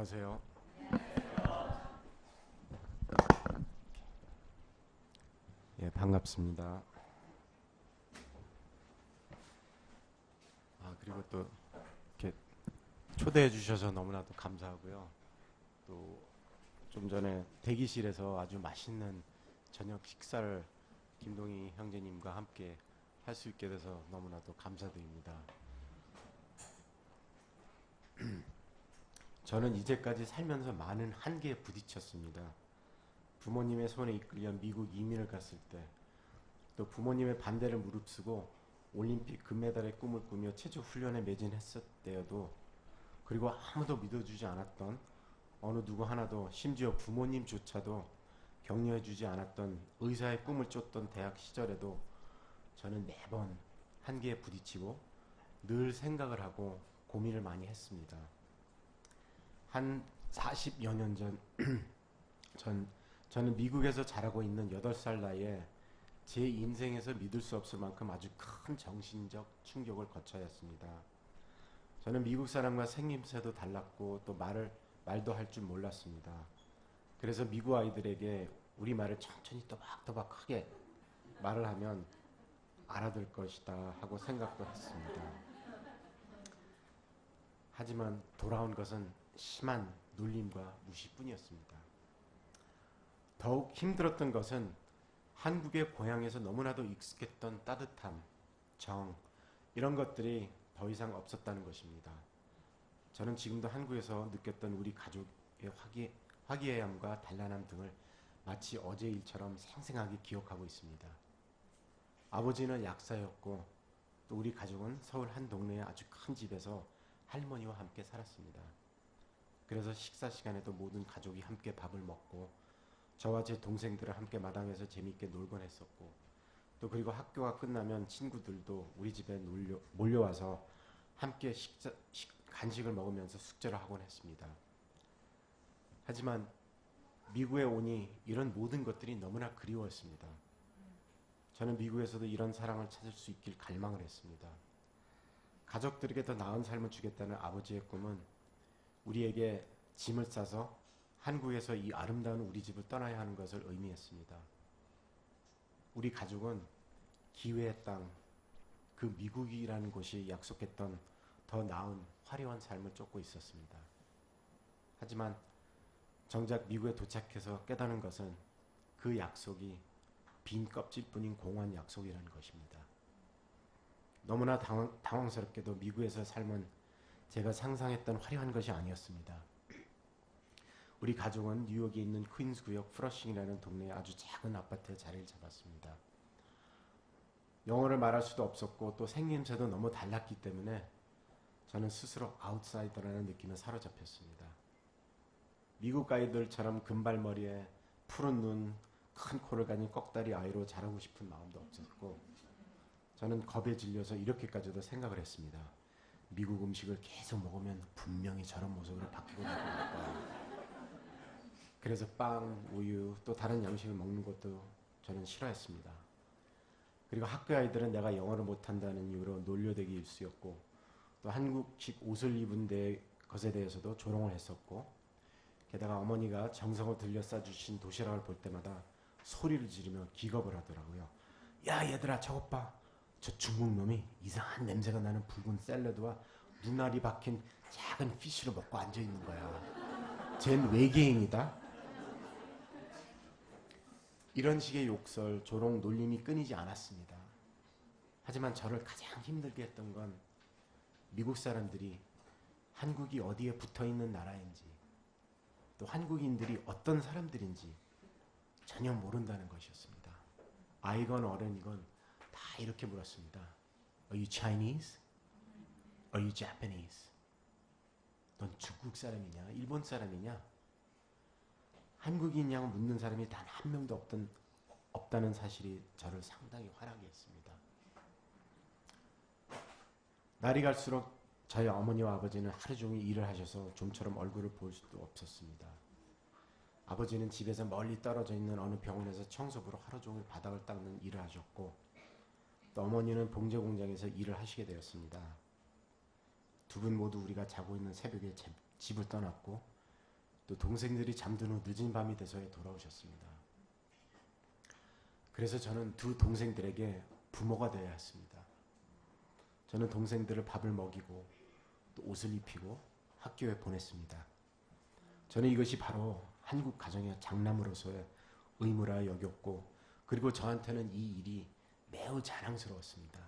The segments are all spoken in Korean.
안녕하세요. 예, 반갑습니다. 그리고 또 이렇게 초대해 주셔서 너무나도 감사하고요. 또 좀 전에 대기실에서 아주 맛있는 저녁 식사를 김동희 형제님과 함께 할 수 있게 돼서 너무나도 감사드립니다. 저는 이제까지 살면서 많은 한계에 부딪혔습니다. 부모님의 손에 이끌려 미국 이민을 갔을 때, 또 부모님의 반대를 무릅쓰고 올림픽 금메달의 꿈을 꾸며 체조 훈련에 매진했었대여도, 그리고 아무도 믿어주지 않았던, 어느 누구 하나도, 심지어 부모님조차도 격려해주지 않았던 의사의 꿈을 쫓던 대학 시절에도 저는 매번 한계에 부딪히고 늘 생각을 하고 고민을 많이 했습니다. 한 40여 년 전, 저는 미국에서 자라고 있는 8살 나이에 제 인생에서 믿을 수 없을 만큼 아주 큰 정신적 충격을 거쳐야 했습니다. 저는 미국 사람과 생김새도 달랐고 또 말도 할 줄 몰랐습니다. 그래서 미국 아이들에게 우리말을 천천히 또박또박 크게 말을 하면 알아들 것이다 하고 생각도 했습니다. 하지만 돌아온 것은 심한 놀림과 무시뿐이었습니다. 더욱 힘들었던 것은 한국의 고향에서 너무나도 익숙했던 따뜻함, 정, 이런 것들이 더 이상 없었다는 것입니다. 저는 지금도 한국에서 느꼈던 우리 가족의 화기애애함과 단란함 등을 마치 어제 일처럼 생생하게 기억하고 있습니다. 아버지는 약사였고 또 우리 가족은 서울 한 동네의 아주 큰 집에서 할머니와 함께 살았습니다. 그래서 식사 시간에도 모든 가족이 함께 밥을 먹고 저와 제 동생들은 함께 마당에서 재미있게 놀곤 했었고, 또 그리고 학교가 끝나면 친구들도 우리 집에 몰려와서 함께 간식을 먹으면서 숙제를 하곤 했습니다. 하지만 미국에 오니 이런 모든 것들이 너무나 그리웠습니다. 저는 미국에서도 이런 사랑을 찾을 수 있길 갈망을 했습니다. 가족들에게 더 나은 삶을 주겠다는 아버지의 꿈은 우리에게 짐을 싸서 한국에서 이 아름다운 우리 집을 떠나야 하는 것을 의미했습니다. 우리 가족은 기회의 땅, 그 미국이라는 곳이 약속했던 더 나은 화려한 삶을 쫓고 있었습니다. 하지만 정작 미국에 도착해서 깨닫는 것은 그 약속이 빈 껍질뿐인 공허한 약속이라는 것입니다. 너무나 당황스럽게도 미국에서 삶은 제가 상상했던 화려한 것이 아니었습니다. 우리 가족은 뉴욕에 있는 퀸즈구역 프러싱이라는 동네의 아주 작은 아파트에 자리를 잡았습니다. 영어를 말할 수도 없었고 또 생김새도 너무 달랐기 때문에 저는 스스로 아웃사이더라는 느낌에 사로잡혔습니다. 미국 아이들처럼 금발머리에 푸른 눈, 큰 코를 가진 꺽다리 아이로 자라고 싶은 마음도 없었고, 저는 겁에 질려서 이렇게까지도 생각을 했습니다. 미국 음식을 계속 먹으면 분명히 저런 모습으로 바뀌고 날 거니까. 그래서 빵, 우유, 또 다른 양식을 먹는 것도 저는 싫어했습니다. 그리고 학교 아이들은 내가 영어를 못한다는 이유로 놀려대기 일쑤였고, 또 한국식 옷을 입은 것에 대해서도 조롱을 했었고, 게다가 어머니가 정성을 들여 싸주신 도시락을 볼 때마다 소리를 지르며 기겁을 하더라고요. 야 얘들아 저것 봐. 저 중국 놈이 이상한 냄새가 나는 붉은 샐러드와 눈알이 박힌 작은 피쉬를 먹고 앉아있는 거야. 쟨 외계인이다. 이런 식의 욕설, 조롱, 놀림이 끊이지 않았습니다. 하지만 저를 가장 힘들게 했던 건 미국 사람들이 한국이 어디에 붙어있는 나라인지, 또 한국인들이 어떤 사람들인지 전혀 모른다는 것이었습니다. 아이건 어른이건 다 이렇게 물었습니다. Are you Chinese? Are you Japanese? 넌 중국 사람이냐? 일본 사람이냐? 한국인이냐고 묻는 사람이 단 한 명도 없다는 사실이 저를 상당히 화나게 했습니다. 날이 갈수록 저희 어머니와 아버지는 하루 종일 일을 하셔서 좀처럼 얼굴을 볼 수도 없었습니다. 아버지는 집에서 멀리 떨어져 있는 어느 병원에서 청소부로 하루 종일 바닥을 닦는 일을 하셨고, 또 어머니는 봉제 공장에서 일을 하시게 되었습니다. 두 분 모두 우리가 자고 있는 새벽에 집을 떠났고 또 동생들이 잠든 후 늦은 밤이 돼서야 돌아오셨습니다. 그래서 저는 두 동생들에게 부모가 되어야 했습니다. 저는 동생들을 밥을 먹이고 또 옷을 입히고 학교에 보냈습니다. 저는 이것이 바로 한국 가정의 장남으로서의 의무라 여겼고, 그리고 저한테는 이 일이 매우 자랑스러웠습니다.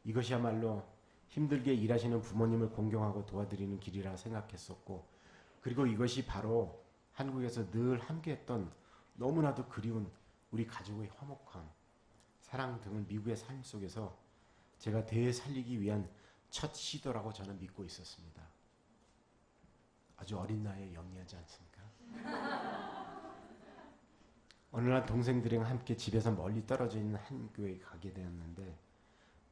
이것이야말로 힘들게 일하시는 부모님을 공경하고 도와드리는 길이라 생각했었고, 그리고 이것이 바로 한국에서 늘 함께했던 너무나도 그리운 우리 가족의 화목함, 사랑 등을 미국의 삶 속에서 제가 되살리기 위한 첫 시도라고 저는 믿고 있었습니다. 아주 어린 나이에 영리하지 않습니까? 어느 날 동생들이랑 함께 집에서 멀리 떨어져 있는 한 교회에 가게 되었는데,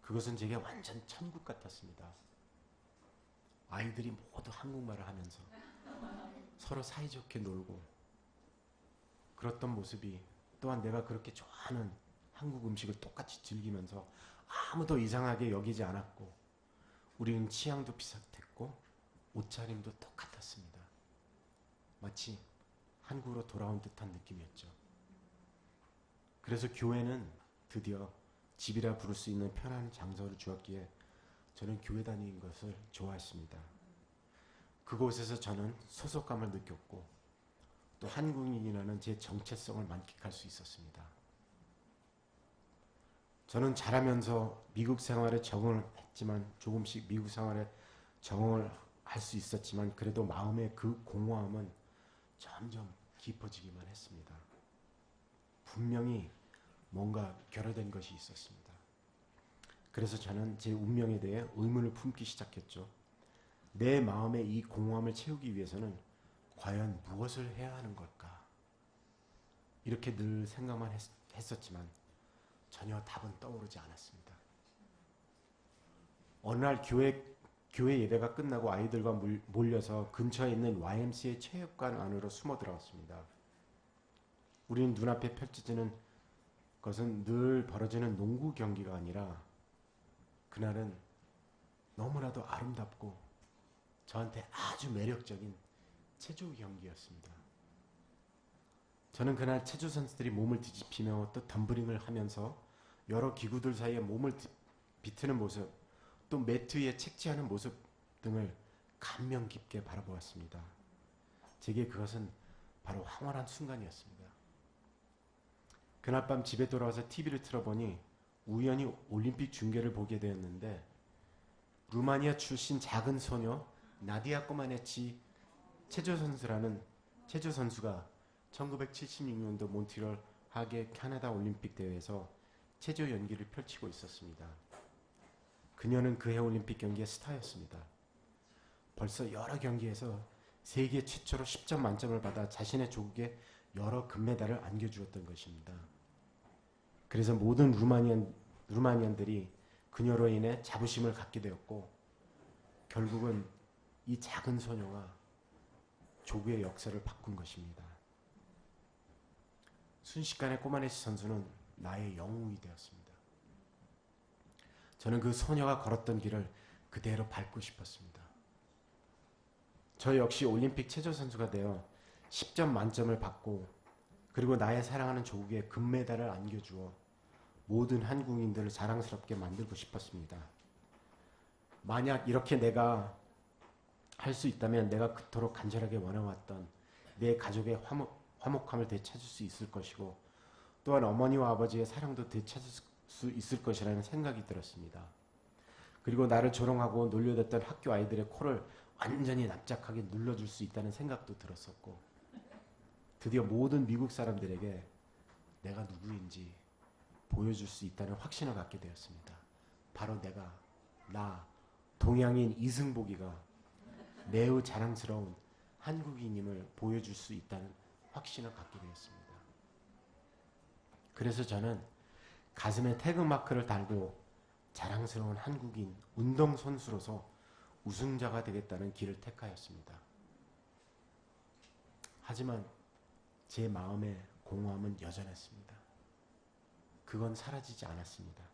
그것은 제게 완전 천국 같았습니다. 아이들이 모두 한국말을 하면서 서로 사이좋게 놀고 그랬던 모습이, 또한 내가 그렇게 좋아하는 한국 음식을 똑같이 즐기면서 아무도 이상하게 여기지 않았고, 우리는 취향도 비슷했고 옷차림도 똑같았습니다. 마치 한국으로 돌아온 듯한 느낌이었죠. 그래서 교회는 드디어 집이라 부를 수 있는 편안한 장소를 주었기에 저는 교회 다니는 것을 좋아했습니다. 그곳에서 저는 소속감을 느꼈고 또 한국인이라는 제 정체성을 만끽할 수 있었습니다. 저는 자라면서 미국 생활에 적응을 했지만, 조금씩 미국 생활에 적응을 할 수 있었지만, 그래도 마음의 그 공허함은 점점 깊어지기만 했습니다. 분명히 뭔가 결여된 것이 있었습니다. 그래서 저는 제 운명에 대해 의문을 품기 시작했죠. 내 마음의 이 공허함을 채우기 위해서는 과연 무엇을 해야 하는 걸까? 이렇게 늘 생각만 했었지만 전혀 답은 떠오르지 않았습니다. 어느 날 교회 예배가 끝나고 아이들과 몰려서 근처에 있는 YMCA 체육관 안으로 숨어 들어갔습니다. 우리는 눈앞에 펼쳐지는 것은 늘 벌어지는 농구 경기가 아니라, 그날은 너무나도 아름답고 저한테 아주 매력적인 체조 경기였습니다. 저는 그날 체조 선수들이 몸을 뒤집히며 또 덤블링을 하면서 여러 기구들 사이에 몸을 비트는 모습, 또 매트 위에 책지하는 모습 등을 감명 깊게 바라보았습니다. 제게 그것은 바로 황홀한 순간이었습니다. 그날 밤 집에 돌아와서 TV를 틀어보니 우연히 올림픽 중계를 보게 되었는데, 루마니아 출신 작은 소녀 나디아 꼬마네치 체조 선수가 1976년도 몬트리올 하계 캐나다 올림픽 대회에서 체조 연기를 펼치고 있었습니다. 그녀는 그해 올림픽 경기의 스타였습니다. 벌써 여러 경기에서 세계 최초로 10점 만점을 받아 자신의 조국에 여러 금메달을 안겨주었던 것입니다. 그래서 모든 루마니안들이 그녀로 인해 자부심을 갖게 되었고, 결국은 이 작은 소녀가 조국의 역사를 바꾼 것입니다. 순식간에 꼬마네시 선수는 나의 영웅이 되었습니다. 저는 그 소녀가 걸었던 길을 그대로 밟고 싶었습니다. 저 역시 올림픽 체조 선수가 되어 10점 만점을 받고, 그리고 나의 사랑하는 조국에 금메달을 안겨주어 모든 한국인들을 자랑스럽게 만들고 싶었습니다. 만약 이렇게 내가 할 수 있다면 내가 그토록 간절하게 원해왔던 내 가족의 화목함을 되찾을 수 있을 것이고, 또한 어머니와 아버지의 사랑도 되찾을 수 있을 것이라는 생각이 들었습니다. 그리고 나를 조롱하고 놀려댔던 학교 아이들의 코를 완전히 납작하게 눌러줄 수 있다는 생각도 들었었고, 드디어 모든 미국 사람들에게 내가 누구인지 보여줄 수 있다는 확신을 갖게 되었습니다. 바로 나 동양인 이승복이가 매우 자랑스러운 한국인임을 보여줄 수 있다는 확신을 갖게 되었습니다. 그래서 저는 가슴에 태극마크를 달고 자랑스러운 한국인 운동선수로서 우승자가 되겠다는 길을 택하였습니다. 하지만 제 마음의 공허함은 여전했습니다. 그건 사라지지 않았습니다.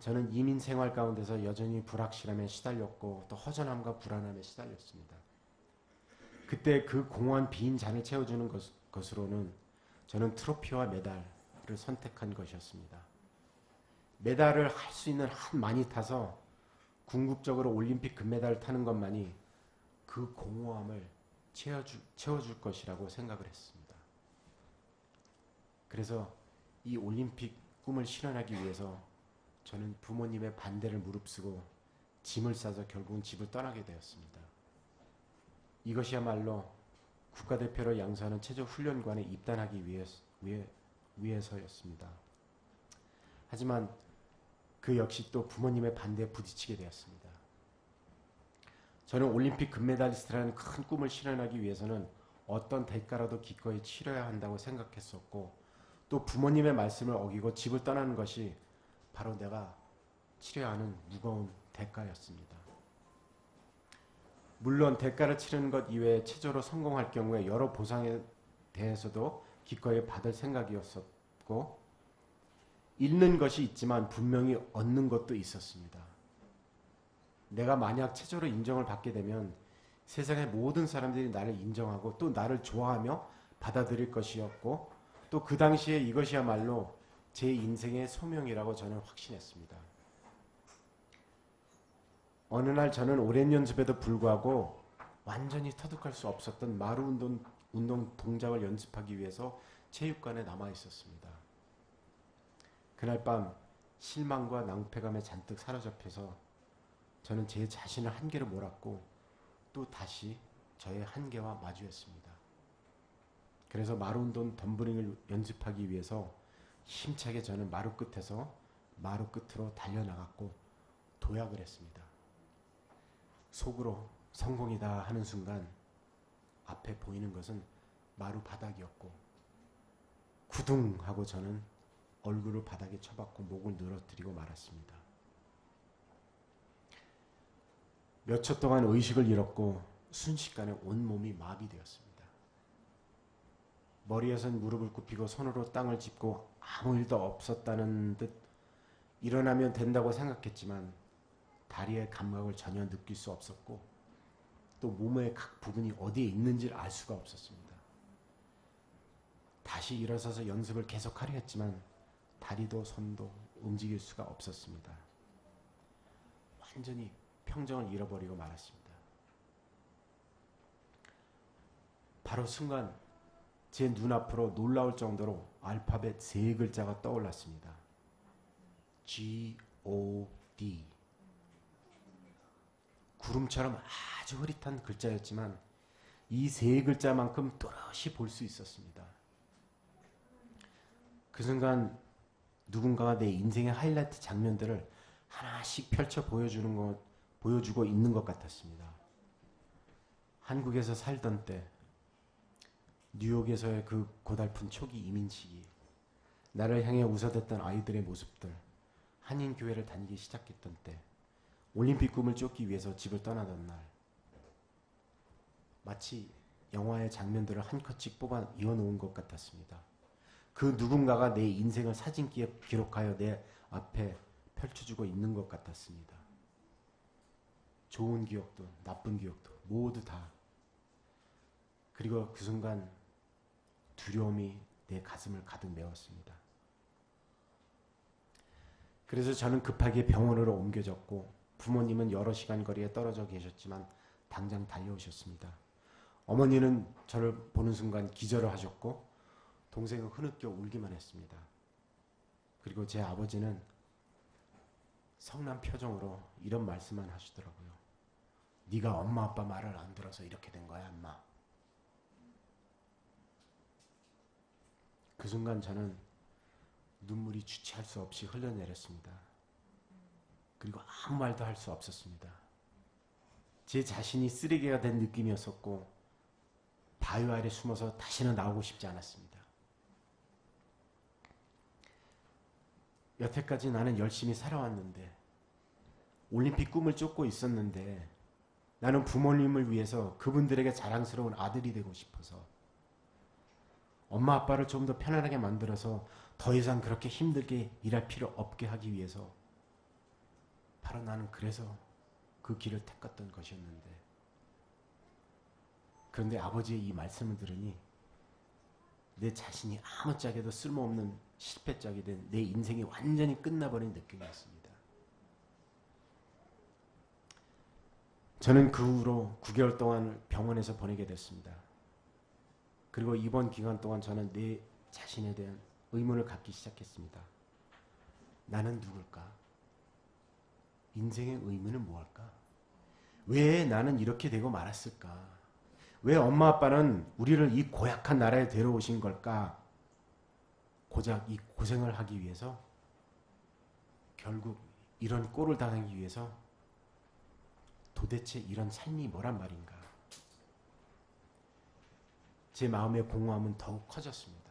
저는 이민 생활 가운데서 여전히 불확실함에 시달렸고 또 허전함과 불안함에 시달렸습니다. 그때 그 공허한 빈 잔을 채워주는 것으로는 저는 트로피와 메달을 선택한 것이었습니다. 메달을 할 수 있는 한 많이 타서 궁극적으로 올림픽 금메달을 타는 것만이 그 공허함을 채워줄 것이라고 생각을 했습니다. 그래서 이 올림픽 꿈을 실현하기 위해서 저는 부모님의 반대를 무릅쓰고 짐을 싸서 결국은 집을 떠나게 되었습니다. 이것이야말로 국가대표로 양수하는 체조훈련관에 입단하기 위해서였습니다. 하지만 그 역시 또 부모님의 반대에 부딪히게 되었습니다. 저는 올림픽 금메달리스트라는 큰 꿈을 실현하기 위해서는 어떤 대가라도 기꺼이 치러야 한다고 생각했었고, 또 부모님의 말씀을 어기고 집을 떠나는 것이 바로 내가 치러야 하는 무거운 대가였습니다. 물론 대가를 치르는 것 이외에 체조로 성공할 경우에 여러 보상에 대해서도 기꺼이 받을 생각이었었고, 잃는 것이 있지만 분명히 얻는 것도 있었습니다. 내가 만약 체조로 인정을 받게 되면 세상의 모든 사람들이 나를 인정하고 또 나를 좋아하며 받아들일 것이었고, 또 그 당시에 이것이야말로 제 인생의 소명이라고 저는 확신했습니다. 어느 날 저는 오랜 연습에도 불구하고 완전히 터득할 수 없었던 마루 운동 동작을 연습하기 위해서 체육관에 남아 있었습니다. 그날 밤 실망과 낭패감에 잔뜩 사로잡혀서 저는 제 자신을 한계로 몰았고 또 다시 저의 한계와 마주했습니다. 그래서 마루 운동 덤블링을 연습하기 위해서 힘차게 저는 마루 끝에서 마루 끝으로 달려나갔고 도약을 했습니다. 속으로 성공이다 하는 순간 앞에 보이는 것은 마루 바닥이었고 구둥 하고 저는 얼굴을 바닥에 쳐박고 목을 늘어뜨리고 말았습니다. 몇 초 동안 의식을 잃었고 순식간에 온몸이 마비되었습니다. 머리에선 무릎을 굽히고 손으로 땅을 짚고 아무 일도 없었다는 듯 일어나면 된다고 생각했지만 다리의 감각을 전혀 느낄 수 없었고 또 몸의 각 부분이 어디에 있는지를 알 수가 없었습니다. 다시 일어서서 연습을 계속하려 했지만 다리도 손도 움직일 수가 없었습니다. 완전히 평정을 잃어버리고 말았습니다. 바로 순간 제 눈앞으로 놀라울 정도로 알파벳 3글자가 떠올랐습니다. G-O-D. 구름처럼 아주 흐릿한 글자였지만 이 3글자만큼 또렷이 볼 수 있었습니다. 그 순간 누군가가 내 인생의 하이라이트 장면들을 하나씩 펼쳐 보여주고 있는 것 같았습니다. 한국에서 살던 때, 뉴욕에서의 그 고달픈 초기 이민 시기, 나를 향해 웃어댔던 아이들의 모습들, 한인교회를 다니기 시작했던 때, 올림픽 꿈을 쫓기 위해서 집을 떠나던 날, 마치 영화의 장면들을 한 컷씩 뽑아 이어놓은 것 같았습니다. 그 누군가가 내 인생을 사진기에 기록하여 내 앞에 펼쳐주고 있는 것 같았습니다. 좋은 기억도 나쁜 기억도 모두 다. 그리고 그 순간 두려움이 내 가슴을 가득 메웠습니다. 그래서 저는 급하게 병원으로 옮겨졌고 부모님은 여러 시간 거리에 떨어져 계셨지만 당장 달려오셨습니다. 어머니는 저를 보는 순간 기절을 하셨고 동생은 흐느껴 울기만 했습니다. 그리고 제 아버지는 성난 표정으로 이런 말씀만 하시더라고요. 네가 엄마 아빠 말을 안 들어서 이렇게 된 거야, 엄마. 그 순간 저는 눈물이 주체할 수 없이 흘러내렸습니다. 그리고 아무 말도 할 수 없었습니다. 제 자신이 쓰레기가 된 느낌이었었고 바위 아래 숨어서 다시는 나오고 싶지 않았습니다. 여태까지 나는 열심히 살아왔는데 올림픽 꿈을 쫓고 있었는데 나는 부모님을 위해서 그분들에게 자랑스러운 아들이 되고 싶어서 엄마 아빠를 좀 더 편안하게 만들어서 더 이상 그렇게 힘들게 일할 필요 없게 하기 위해서 바로 나는 그래서 그 길을 택했던 것이었는데 그런데 아버지의 이 말씀을 들으니 내 자신이 아무짝에도 쓸모없는 실패짝이 된 내 인생이 완전히 끝나버린 느낌이었습니다. 저는 그 후로 9개월 동안 병원에서 보내게 됐습니다. 그리고 이번 기간 동안 저는 내 자신에 대한 의문을 갖기 시작했습니다. 나는 누굴까? 인생의 의미는 무엇일까? 왜 나는 이렇게 되고 말았을까? 왜 엄마 아빠는 우리를 이 고약한 나라에 데려오신 걸까? 고작 이 고생을 하기 위해서? 결국 이런 꼴을 당하기 위해서? 도대체 이런 삶이 뭐란 말인가? 제 마음의 공허함은 더욱 커졌습니다.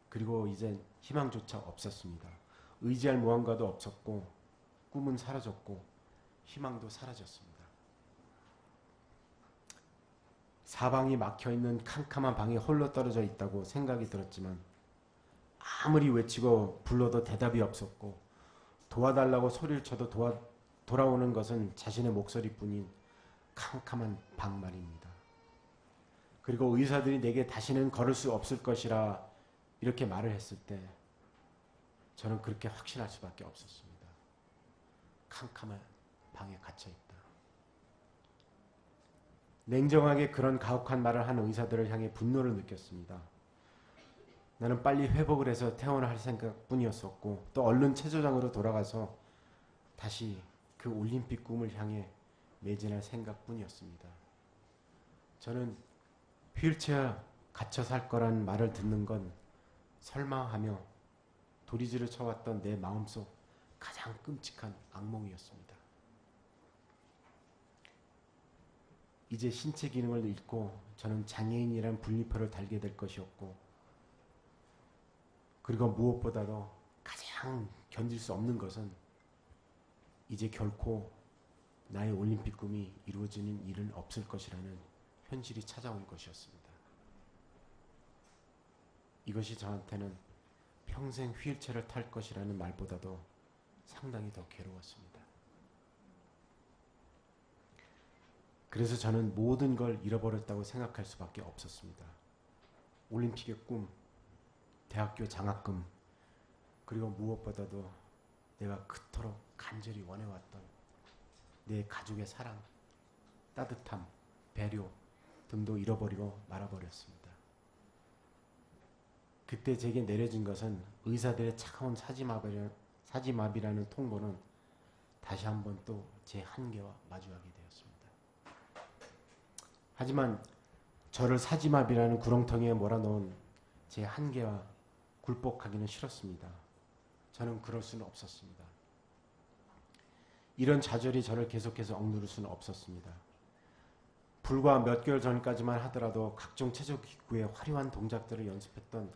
그리고 이제 희망조차 없었습니다. 의지할 무언가도 없었고 꿈은 사라졌고 희망도 사라졌습니다. 사방이 막혀있는 캄캄한 방에 홀로 떨어져 있다고 생각이 들었지만 아무리 외치고 불러도 대답이 없었고 도와달라고 소리를 쳐도 돌아오는 것은 자신의 목소리뿐인 캄캄한 방 말입니다. 그리고 의사들이 내게 다시는 걸을 수 없을 것이라 이렇게 말을 했을 때 저는 그렇게 확신할 수밖에 없었습니다. 캄캄한 방에 갇혀있다. 냉정하게 그런 가혹한 말을 한 의사들을 향해 분노를 느꼈습니다. 나는 빨리 회복을 해서 퇴원을 할 생각뿐이었었고 또 얼른 체조장으로 돌아가서 다시 그 올림픽 꿈을 향해 매진할 생각뿐이었습니다. 저는 휠체어 갇혀 살 거란 말을 듣는 건 설마하며 도리지를 쳐왔던 내 마음속 가장 끔찍한 악몽이었습니다. 이제 신체 기능을 잃고 저는 장애인이란 분리표를 달게 될 것이었고 그리고 무엇보다도 가장 견딜 수 없는 것은 이제 결코 나의 올림픽 꿈이 이루어지는 일은 없을 것이라는 현실이 찾아온 것이었습니다. 이것이 저한테는 평생 휠체어를 탈 것이라는 말보다도 상당히 더 괴로웠습니다. 그래서 저는 모든 걸 잃어버렸다고 생각할 수밖에 없었습니다. 올림픽의 꿈, 대학교 장학금, 그리고 무엇보다도 내가 그토록 간절히 원해왔던 내 가족의 사랑, 따뜻함, 배려 등도 잃어버리고 말아버렸습니다. 그때 제게 내려진 것은 의사들의 차가운 사지마비라는 통보는 다시 한번 또 제 한계와 마주하게 되었습니다. 하지만 저를 사지마비라는 구렁텅이에 몰아넣은 제 한계와 굴복하기는 싫었습니다. 저는 그럴 수는 없었습니다. 이런 좌절이 저를 계속해서 억누를 수는 없었습니다. 불과 몇 개월 전까지만 하더라도 각종 체조 기구의 화려한 동작들을 연습했던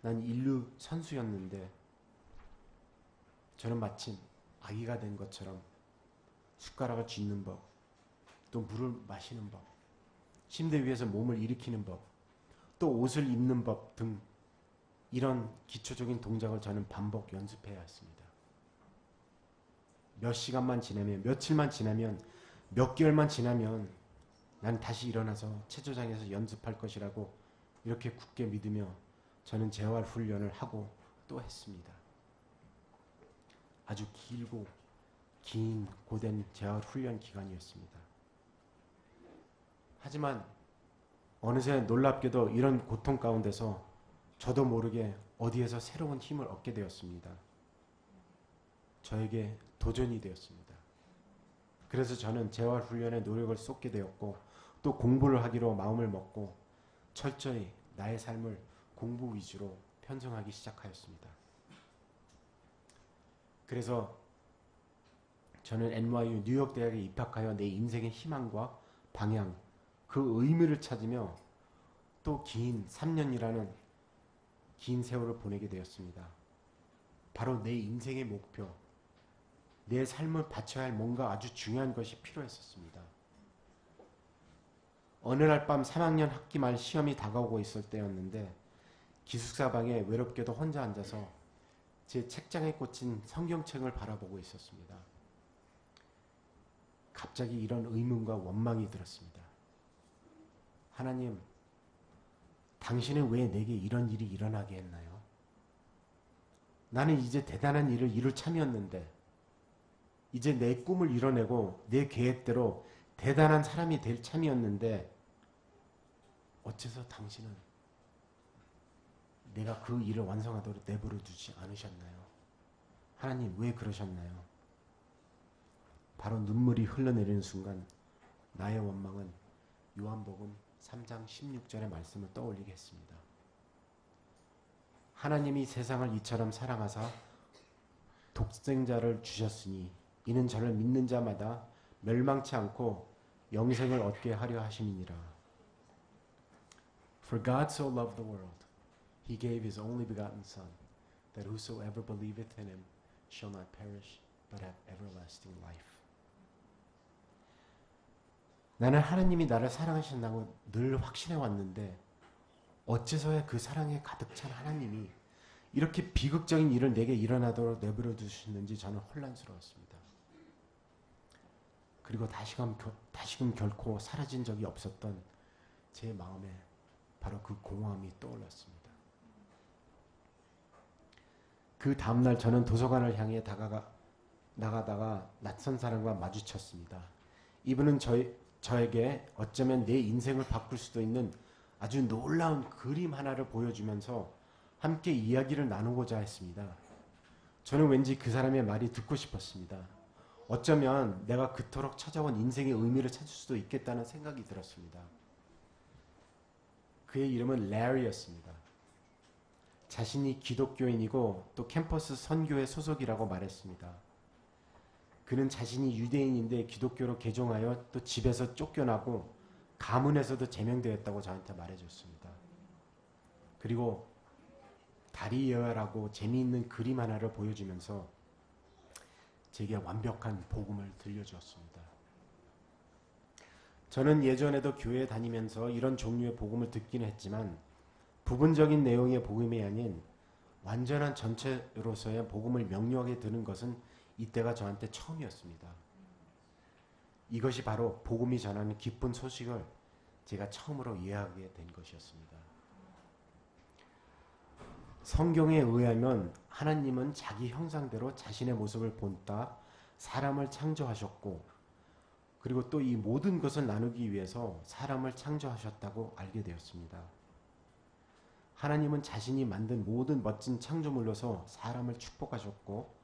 난 인류 선수였는데 저는 마침 아기가 된 것처럼 숟가락을 쥐는 법, 또 물을 마시는 법, 침대 위에서 몸을 일으키는 법, 또 옷을 입는 법 등 이런 기초적인 동작을 저는 반복 연습해야 했습니다. 몇 시간만 지나면, 며칠만 지나면, 몇 개월만 지나면 난 다시 일어나서 체조장에서 연습할 것이라고 이렇게 굳게 믿으며 저는 재활 훈련을 하고 또 했습니다. 아주 길고 긴 고된 재활 훈련 기간이었습니다. 하지만 어느새 놀랍게도 이런 고통 가운데서 저도 모르게 어디에서 새로운 힘을 얻게 되었습니다. 저에게 도전이 되었습니다. 그래서 저는 재활 훈련에 노력을 쏟게 되었고 또 공부를 하기로 마음을 먹고 철저히 나의 삶을 공부 위주로 편성하기 시작하였습니다. 그래서 저는 NYU 뉴욕 대학에 입학하여 내 인생의 희망과 방향, 그 의미를 찾으며 또 긴 3년이라는 긴 세월을 보내게 되었습니다. 바로 내 인생의 목표, 내 삶을 바쳐야 할 뭔가 아주 중요한 것이 필요했었습니다. 어느 날 밤 3학년 학기 말 시험이 다가오고 있을 때였는데 기숙사 방에 외롭게도 혼자 앉아서 제 책장에 꽂힌 성경책을 바라보고 있었습니다. 갑자기 이런 의문과 원망이 들었습니다. 하나님, 당신은 왜 내게 이런 일이 일어나게 했나요? 나는 이제 대단한 일을 이룰 참이었는데, 이제 내 꿈을 이뤄내고 내 계획대로 대단한 사람이 될 참이었는데, 어째서 당신은 내가 그 일을 완성하도록 내버려 두지 않으셨나요? 하나님, 왜 그러셨나요? 바로 눈물이 흘러내리는 순간 나의 원망은 요한복음 3장 16절의 말씀을 떠올리게 했습니다. 하나님이 세상을 이처럼 사랑하사 독생자를 주셨으니 이는 저를 믿는 자마다 멸망치 않고 영생을 얻게 하려 하심이니라. For God so loved the world, he gave his only begotten Son, that whosoever believeth in him shall not perish, but have everlasting life. 나는 하나님이 나를 사랑하신다고 늘 확신해 왔는데 어째서야 그 사랑에 가득 찬 하나님이 이렇게 비극적인 일을 내게 일어나도록 내버려 두셨는지 저는 혼란스러웠습니다. 그리고 다시금 결코 사라진 적이 없었던 제 마음에 바로 그 공허함이 떠올랐습니다. 그 다음날 저는 도서관을 향해 나가다가 낯선 사람과 마주쳤습니다. 이분은 저에게 어쩌면 내 인생을 바꿀 수도 있는 아주 놀라운 그림 하나를 보여주면서 함께 이야기를 나누고자 했습니다. 저는 왠지 그 사람의 말이 듣고 싶었습니다. 어쩌면 내가 그토록 찾아온 인생의 의미를 찾을 수도 있겠다는 생각이 들었습니다. 그의 이름은 레리였습니다. 자신이 기독교인이고 또 캠퍼스 선교회 소속이라고 말했습니다. 그는 자신이 유대인인데 기독교로 개종하여 또 집에서 쫓겨나고 가문에서도 제명되었다고 저한테 말해줬습니다. 그리고 다리 예화라고 재미있는 그림 하나를 보여주면서 제게 완벽한 복음을 들려주었습니다. 저는 예전에도 교회에 다니면서 이런 종류의 복음을 듣기는 했지만 부분적인 내용의 복음이 아닌 완전한 전체로서의 복음을 명료하게 듣는 것은 이때가 저한테 처음이었습니다. 이것이 바로 복음이 전하는 기쁜 소식을 제가 처음으로 이해하게 된 것이었습니다. 성경에 의하면 하나님은 자기 형상대로 자신의 모습을 본따 사람을 창조하셨고 그리고 또 이 모든 것을 나누기 위해서 사람을 창조하셨다고 알게 되었습니다. 하나님은 자신이 만든 모든 멋진 창조물로서 사람을 축복하셨고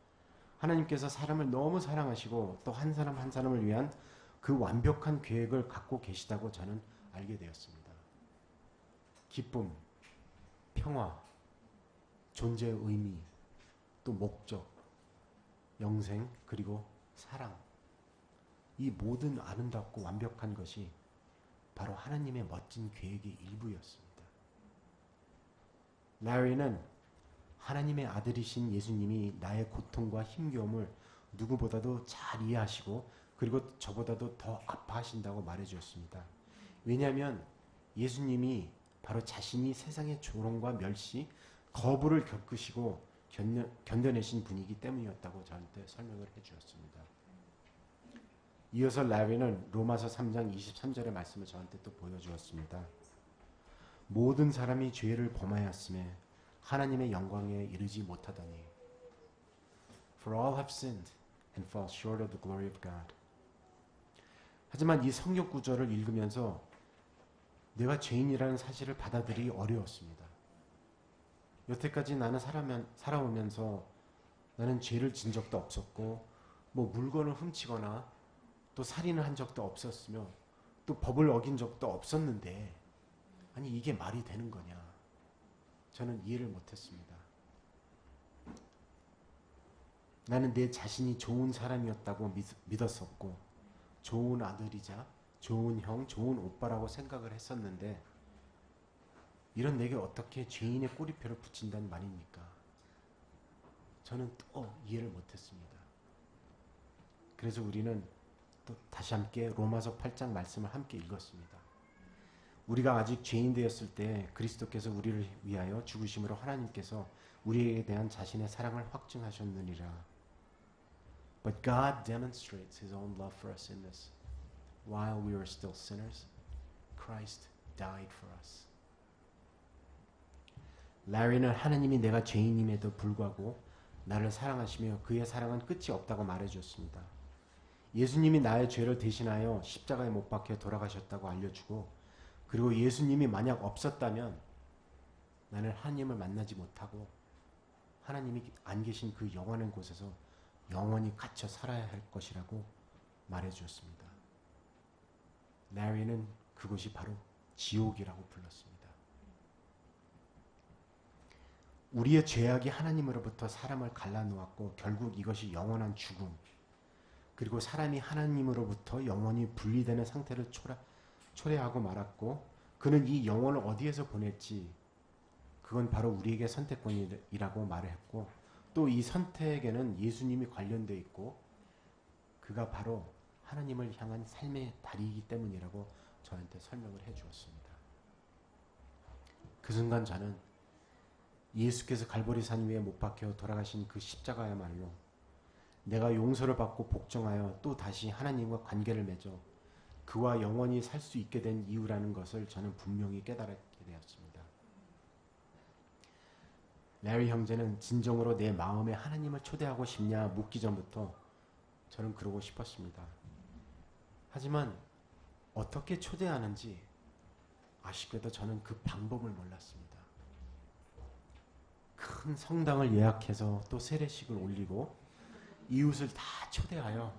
하나님께서 사람을 너무 사랑하시고 또 한 사람 한 사람을 위한 그 완벽한 계획을 갖고 계시다고 저는 알게 되었습니다. 기쁨, 평화, 존재의 의미, 또 목적, 영생, 그리고 사랑. 이 모든 아름답고 완벽한 것이 바로 하나님의 멋진 계획의 일부였습니다. 라리는 하나님의 아들이신 예수님이 나의 고통과 힘겨움을 누구보다도 잘 이해하시고 그리고 저보다도 더 아파하신다고 말해주었습니다. 왜냐하면 예수님이 바로 자신이 세상의 조롱과 멸시, 거부를 겪으시고 견뎌내신 분이기 때문이었다고 저한테 설명을 해주었습니다. 이어서 라리는 로마서 3장 23절의 말씀을 저한테 또 보여주었습니다. 모든 사람이 죄를 범하였음에 하나님의 영광에 이르지 못하더니 For all have sinned and fall short of the glory of God. 하지만 이 성경 구절을 읽으면서 내가 죄인이라는 사실을 받아들이기 어려웠습니다. 여태까지 나는 살아오면서 나는 죄를 진 적도 없었고 뭐 물건을 훔치거나 또 살인을 한 적도 없었으며 또 법을 어긴 적도 없었는데 아니 이게 말이 되는 거냐. 저는 이해를 못했습니다. 나는 내 자신이 좋은 사람이었다고 믿었었고 좋은 아들이자 좋은 형, 좋은 오빠라고 생각을 했었는데 이런 내게 어떻게 죄인의 꼬리표를 붙인다는 말입니까? 저는 또 이해를 못했습니다. 그래서 우리는 또 다시 함께 로마서 8장 말씀을 함께 읽었습니다. 우리가 아직 죄인 되었을 때 그리스도께서 우리를 위하여 죽으심으로 하나님께서 우리에 대한 자신의 사랑을 확증하셨느니라. But God demonstrates His own love for us in this. While we were still sinners, Christ died for us. 라리는 하나님이 내가 죄인임에도 불구하고 나를 사랑하시며 그의 사랑은 끝이 없다고 말해주었습니다. 예수님이 나의 죄를 대신하여 십자가에 못 박혀 돌아가셨다고 알려주고, 그리고 예수님이 만약 없었다면 나는 하나님을 만나지 못하고 하나님이 안 계신 그 영원한 곳에서 영원히 갇혀 살아야 할 것이라고 말해주었습니다. 라리는 그곳이 바로 지옥이라고 불렀습니다. 우리의 죄악이 하나님으로부터 사람을 갈라놓았고 결국 이것이 영원한 죽음, 그리고 사람이 하나님으로부터 영원히 분리되는 상태를 초래하고 말았고, 그는 이 영혼을 어디에서 보냈지? 그건 바로 우리에게 선택권이라고 말을 했고, 또 이 선택에는 예수님이 관련되어 있고 그가 바로 하나님을 향한 삶의 다리이기 때문이라고 저한테 설명을 해 주었습니다. 그 순간 저는 예수께서 갈보리산 위에 못 박혀 돌아가신 그 십자가야말로 내가 용서를 받고 복종하여 또 다시 하나님과 관계를 맺어 그와 영원히 살 수 있게 된 이유라는 것을 저는 분명히 깨달았게 되었습니다. 라리 형제는 진정으로 내 마음에 하나님을 초대하고 싶냐 묻기 전부터 저는 그러고 싶었습니다. 하지만 어떻게 초대하는지 아쉽게도 저는 그 방법을 몰랐습니다. 큰 성당을 예약해서 또 세례식을 올리고 이웃을 다 초대하여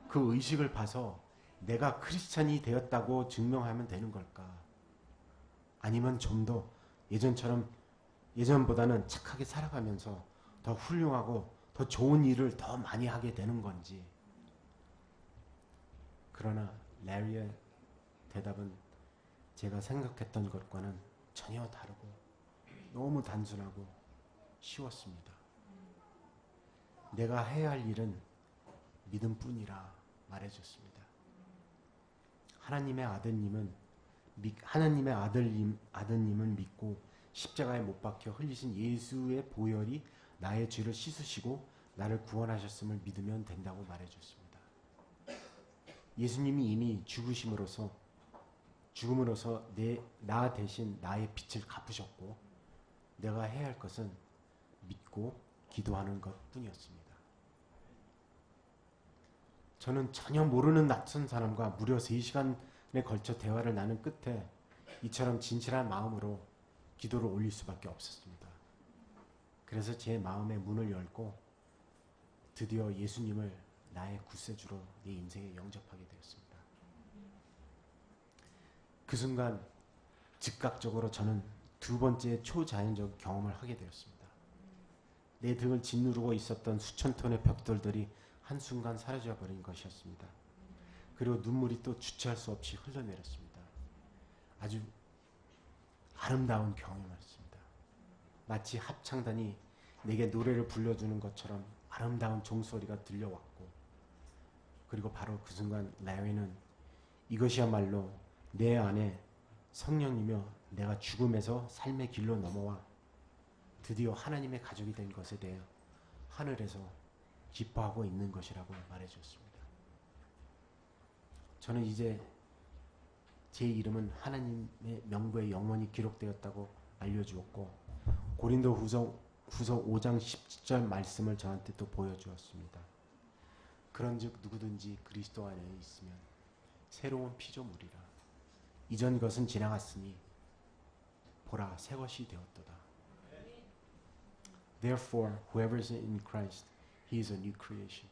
그 의식을 봐서 내가 크리스찬이 되었다고 증명하면 되는 걸까? 아니면 좀 더 예전보다는 착하게 살아가면서 더 훌륭하고 더 좋은 일을 더 많이 하게 되는 건지. 그러나 라리의 대답은 제가 생각했던 것과는 전혀 다르고 너무 단순하고 쉬웠습니다. 내가 해야 할 일은 믿음뿐이라 말해줬습니다. 하나님의 아들님은 믿고 십자가에 못 박혀 흘리신 예수의 보혈이 나의 죄를 씻으시고 나를 구원하셨음을 믿으면 된다고 말해줬습니다. 예수님이 이미 죽음으로써 나 대신 나의 빚을 갚으셨고 내가 해야 할 것은 믿고 기도하는 것뿐이었습니다. 저는 전혀 모르는 낯선 사람과 무려 3시간에 걸쳐 대화를 나눈 끝에 이처럼 진실한 마음으로 기도를 올릴 수밖에 없었습니다. 그래서 제 마음의 문을 열고 드디어 예수님을 나의 구세주로 내 인생에 영접하게 되었습니다. 그 순간 즉각적으로 저는 두 번째 초자연적 경험을 하게 되었습니다. 내 등을 짓누르고 있었던 수천 톤의 벽돌들이 한순간 사라져 버린 것이었습니다. 그리고 눈물이 또 주체할 수 없이 흘러내렸습니다. 아주 아름다운 경험이었습니다. 마치 합창단이 내게 노래를 불러주는 것처럼 아름다운 종소리가 들려왔고, 그리고 바로 그 순간 라리는 이것이야말로 내 안에 성령이며 내가 죽음에서 삶의 길로 넘어와 드디어 하나님의 가족이 된 것에 대해 하늘에서 기뻐하고 있는 것이라고 말해주었습니다. 저는 이제 제 이름은 하나님의 명부에 영원히 기록되었다고 알려주었고, 고린도후서 5장 10절 말씀을 저한테 또 보여주었습니다. 그런즉 누구든지 그리스도 안에 있으면 새로운 피조물이라. 이전 것은 지나갔으니 보라 새 것이 되었도다. Therefore, whoever is in Christ, he is a new creation.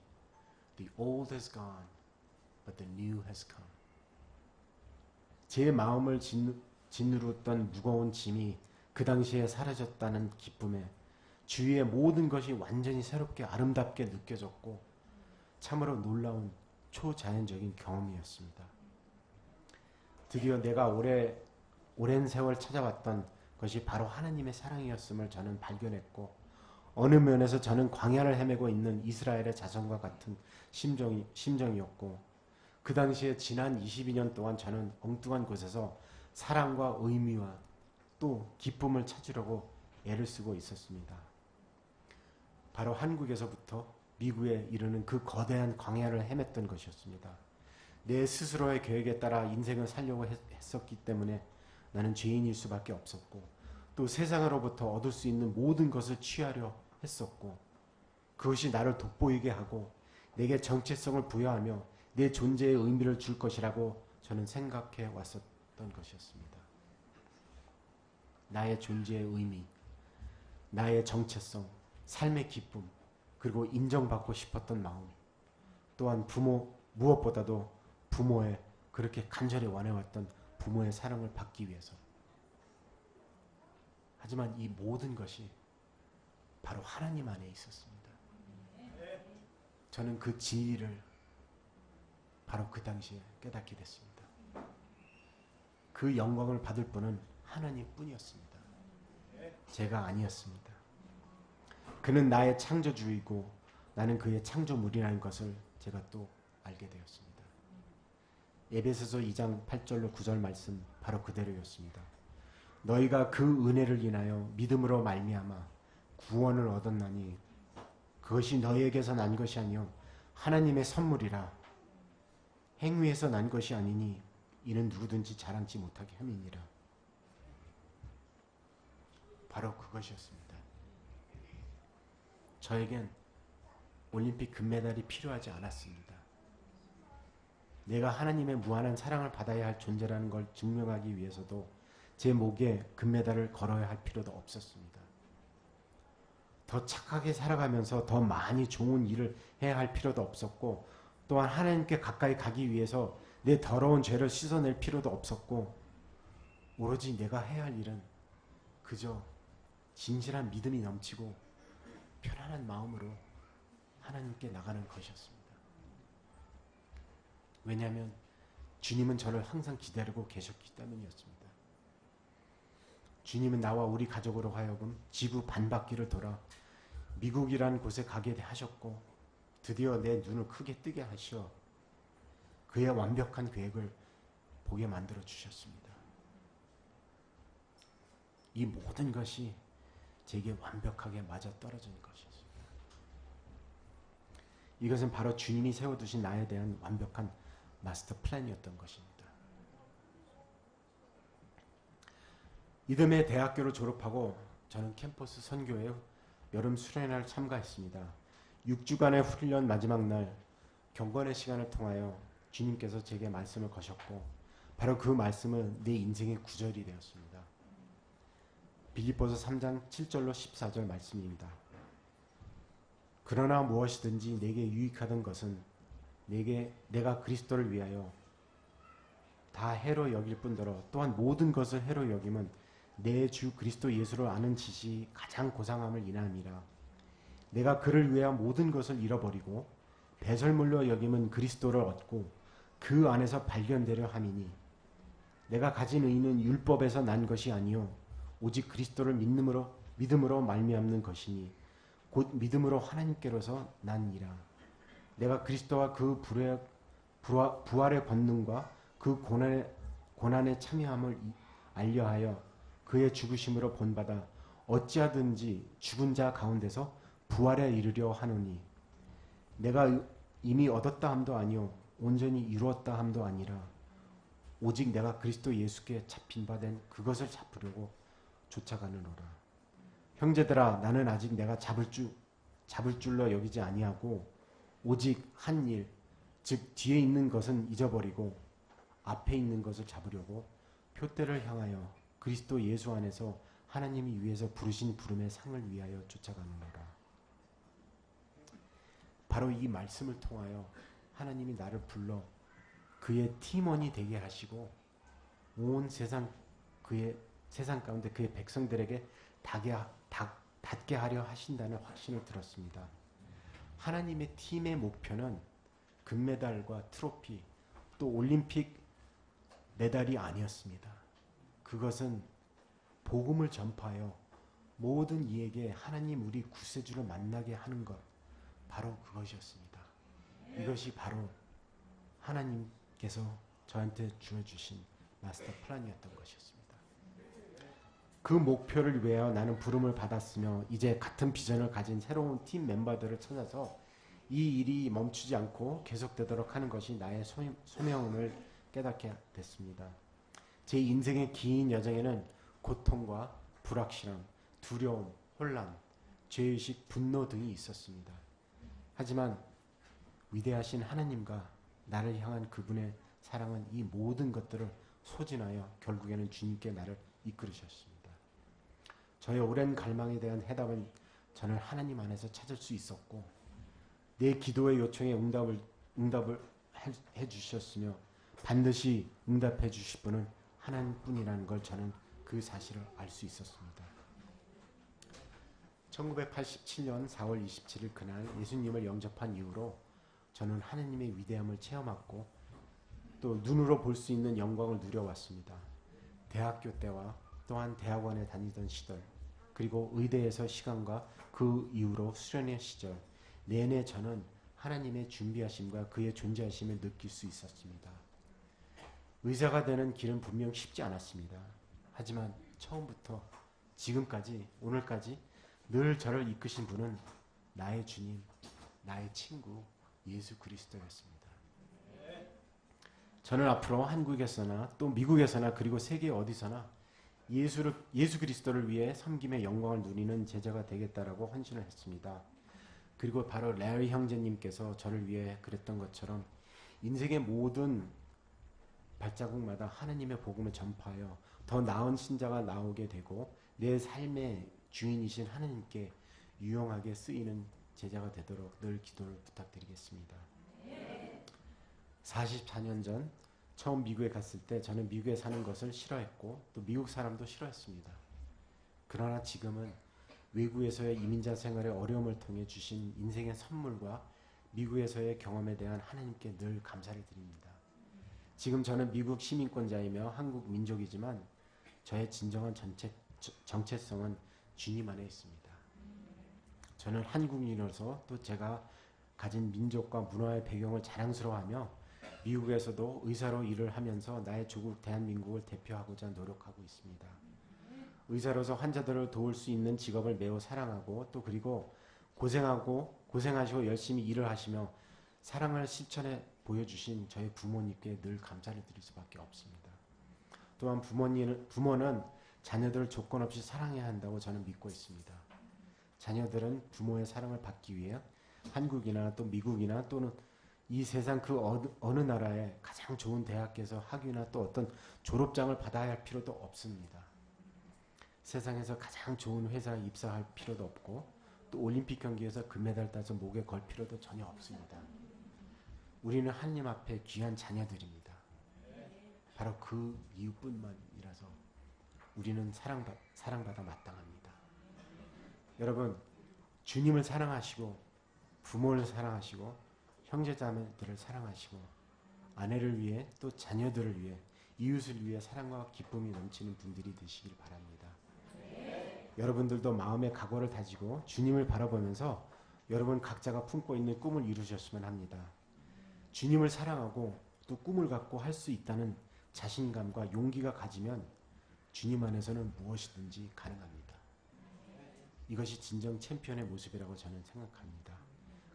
The old has gone, but the new has come. 제 마음을 짓누르던 무거운 짐이 그 당시에 사라졌다는 기쁨에 주위의 모든 것이 완전히 새롭게 아름답게 느껴졌고 참으로 놀라운 초자연적인 경험이었습니다. 드디어 내가 오랜 세월 찾아왔던 것이 바로 하나님의 사랑이었음을 저는 발견했고, 어느 면에서 저는 광야를 헤매고 있는 이스라엘의 자손과 같은 심정이었고, 그 당시에 지난 22년 동안 저는 엉뚱한 곳에서 사랑과 의미와 또 기쁨을 찾으려고 애를 쓰고 있었습니다. 바로 한국에서부터 미국에 이르는 그 거대한 광야를 헤맸던 것이었습니다. 내 스스로의 계획에 따라 인생을 살려고 했었기 때문에 나는 죄인일 수밖에 없었고 또 세상으로부터 얻을 수 있는 모든 것을 취하려 했었고 그것이 나를 돋보이게 하고 내게 정체성을 부여하며 내 존재의 의미를 줄 것이라고 저는 생각해 왔었던 것이었습니다. 나의 존재의 의미, 나의 정체성, 삶의 기쁨, 그리고 인정받고 싶었던 마음, 또한 무엇보다도 부모의 그렇게 간절히 원해왔던 부모의 사랑을 받기 위해서. 하지만 이 모든 것이 바로 하나님 안에 있었습니다. 저는 그 진리를 바로 그 당시에 깨닫게 됐습니다. 그 영광을 받을 분은 하나님 뿐이었습니다. 제가 아니었습니다. 그는 나의 창조주이고 나는 그의 창조물이라는 것을 제가 또 알게 되었습니다. 에베소서 2장 8절로 9절 말씀 바로 그대로였습니다. 너희가 그 은혜를 인하여 믿음으로 말미암아 구원을 얻었나니 그것이 너희에게서 난 것이 아니요 하나님의 선물이라. 행위에서 난 것이 아니니 이는 누구든지 자랑치 못하게 함이니라. 바로 그것이었습니다. 저에겐 올림픽 금메달이 필요하지 않았습니다. 내가 하나님의 무한한 사랑을 받아야 할 존재라는 걸 증명하기 위해서도 제 목에 금메달을 걸어야 할 필요도 없었습니다. 더 착하게 살아가면서 더 많이 좋은 일을 해야 할 필요도 없었고 또한 하나님께 가까이 가기 위해서 내 더러운 죄를 씻어낼 필요도 없었고 오로지 내가 해야 할 일은 그저 진실한 믿음이 넘치고 편안한 마음으로 하나님께 나가는 것이었습니다. 왜냐하면 주님은 저를 항상 기다리고 계셨기 때문이었습니다. 주님은 나와 우리 가족으로 하여금 지구 반바퀴를 돌아 미국이라는 곳에 가게 하셨고 드디어 내 눈을 크게 뜨게 하셔 그의 완벽한 계획을 보게 만들어 주셨습니다. 이 모든 것이 제게 완벽하게 맞아떨어진 것이었습니다. 이것은 바로 주님이 세워두신 나에 대한 완벽한 마스터 플랜이었던 것입니다. 이듬해 대학교를 졸업하고 저는 캠퍼스 선교회 여름 수련회를 참가했습니다. 6주간의 훈련 마지막 날 경건의 시간을 통하여 주님께서 제게 말씀을 거셨고 바로 그 말씀은 내 인생의 구절이 되었습니다. 빌립보서 3장 7절로 14절 말씀입니다. 그러나 무엇이든지 내게 유익하던 것은 내가 그리스도를 위하여 다 해로 여길 뿐더러 또한 모든 것을 해로 여김은 내 주 그리스도 예수를 아는 지식이 가장 고상함을 인함이라. 내가 그를 위하여 모든 것을 잃어버리고 배설물로 여김은 그리스도를 얻고 그 안에서 발견되려 함이니 내가 가진 의는 율법에서 난 것이 아니요 오직 그리스도를 믿음으로 말미암는 것이니 곧 믿음으로 하나님께로서 난이라. 내가 그리스도와 그 부활의 권능과 그 고난에 참여함을 알려하여 그의 죽으심으로 본받아 어찌하든지 죽은 자 가운데서 부활에 이르려 하노니 내가 이미 얻었다 함도 아니요 온전히 이루었다 함도 아니라 오직 내가 그리스도 예수께 잡힌 바 된 그것을 잡으려고 쫓아가느노라. 형제들아 나는 아직 내가 잡을 줄로 여기지 아니하고 오직 한 일 즉 뒤에 있는 것은 잊어버리고 앞에 있는 것을 잡으려고 표대를 향하여 그리스도 예수 안에서 하나님이 위에서 부르신 부름의 상을 위하여 쫓아가느노라. 바로 이 말씀을 통하여 하나님이 나를 불러 그의 팀원이 되게 하시고 온 그의 세상 가운데 그의 백성들에게 닿게 하려 하신다는 확신을 들었습니다. 하나님의 팀의 목표는 금메달과 트로피 또 올림픽 메달이 아니었습니다. 그것은 복음을 전파하여 모든 이에게 하나님 우리 구세주를 만나게 하는 것, 바로 그것이었습니다. 이것이 바로 하나님께서 저한테 주어주신 마스터 플랜이었던 것이었습니다. 그 목표를 위하여 나는 부름을 받았으며 이제 같은 비전을 가진 새로운 팀 멤버들을 찾아서 이 일이 멈추지 않고 계속되도록 하는 것이 나의 소명을 깨닫게 됐습니다. 제 인생의 긴 여정에는 고통과 불확실함, 두려움, 혼란, 죄의식, 분노 등이 있었습니다. 하지만 위대하신 하나님과 나를 향한 그분의 사랑은 이 모든 것들을 소진하여 결국에는 주님께 나를 이끌으셨습니다. 저의 오랜 갈망에 대한 해답은 저는 하나님 안에서 찾을 수 있었고 내 기도의 요청에 응답을 해주셨으며 반드시 응답해 주실 분은 하나님뿐이라는 걸 저는 그 사실을 알 수 있었습니다. 1987년 4월 27일 그날 예수님을 영접한 이후로 저는 하나님의 위대함을 체험하고 또 눈으로 볼 수 있는 영광을 누려왔습니다. 대학교 때와 또한 대학원에 다니던 시절 그리고 의대에서 시간과 그 이후로 수련의 시절 내내 저는 하나님의 준비하심과 그의 존재하심을 느낄 수 있었습니다. 의사가 되는 길은 분명 쉽지 않았습니다. 하지만 처음부터 지금까지 오늘까지 늘 저를 이끄신 분은 나의 주님, 나의 친구 예수 그리스도였습니다. 저는 앞으로 한국에서나 또 미국에서나 그리고 세계 어디서나 예수 그리스도를 위해 섬김의 영광을 누리는 제자가 되겠다라고 헌신을 했습니다. 그리고 바로 레리 형제님께서 저를 위해 그랬던 것처럼 인생의 모든 발자국마다 하나님의 복음을 전파하여 더 나은 신자가 나오게 되고 내 삶의 주인이신 하나님께 유용하게 쓰이는 제자가 되도록 늘 기도를 부탁드리겠습니다. 44년 전 처음 미국에 갔을 때 저는 미국에 사는 것을 싫어했고 또 미국 사람도 싫어했습니다. 그러나 지금은 외국에서의 이민자 생활의 어려움을 통해 주신 인생의 선물과 미국에서의 경험에 대한 하나님께 늘 감사를 드립니다. 지금 저는 미국 시민권자이며 한국 민족이지만 저의 진정한 정체성은 주님 안에 있습니다. 저는 한국인으로서 또 제가 가진 민족과 문화의 배경을 자랑스러워하며 미국에서도 의사로 일을 하면서 나의 조국 대한민국을 대표하고자 노력하고 있습니다. 의사로서 환자들을 도울 수 있는 직업을 매우 사랑하고 또 그리고 고생하시고 열심히 일을 하시며 사랑을 실천해 보여주신 저희 부모님께 늘 감사를 드릴 수밖에 없습니다. 또한 부모는 자녀들을 조건 없이 사랑해야 한다고 저는 믿고 있습니다. 자녀들은 부모의 사랑을 받기 위해 한국이나 또 미국이나 또는 이 세상 그 어느 나라의 가장 좋은 대학에서 학위나 또 어떤 졸업장을 받아야 할 필요도 없습니다. 세상에서 가장 좋은 회사에 입사할 필요도 없고 또 올림픽 경기에서 금메달 따서 목에 걸 필요도 전혀 없습니다. 우리는 하나님 앞에 귀한 자녀들입니다. 바로 그 이유뿐만이라서 우리는 사랑받아 마땅합니다. 여러분, 주님을 사랑하시고 부모를 사랑하시고 형제자매들을 사랑하시고 아내를 위해 또 자녀들을 위해 이웃을 위해 사랑과 기쁨이 넘치는 분들이 되시길 바랍니다. 여러분들도 마음의 각오를 다지고 주님을 바라보면서 여러분 각자가 품고 있는 꿈을 이루셨으면 합니다. 주님을 사랑하고 또 꿈을 갖고 할 수 있다는 자신감과 용기가 가지면 주님 안에서는 무엇이든지 가능합니다. 이것이 진정 챔피언의 모습이라고 저는 생각합니다.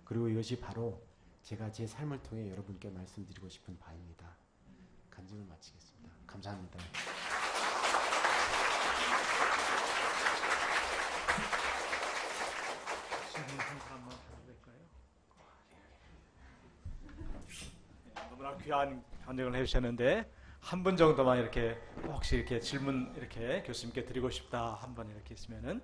그리고 이것이 바로 제가 제 삶을 통해 여러분께 말씀드리고 싶은 바입니다. 간증을 마치겠습니다. 감사합니다. 너무나 귀한 간증을 해주셨는데 한 분 정도만 이렇게 혹시 이렇게 질문 이렇게 교수님께 드리고 싶다 한 번 이렇게 있으면은.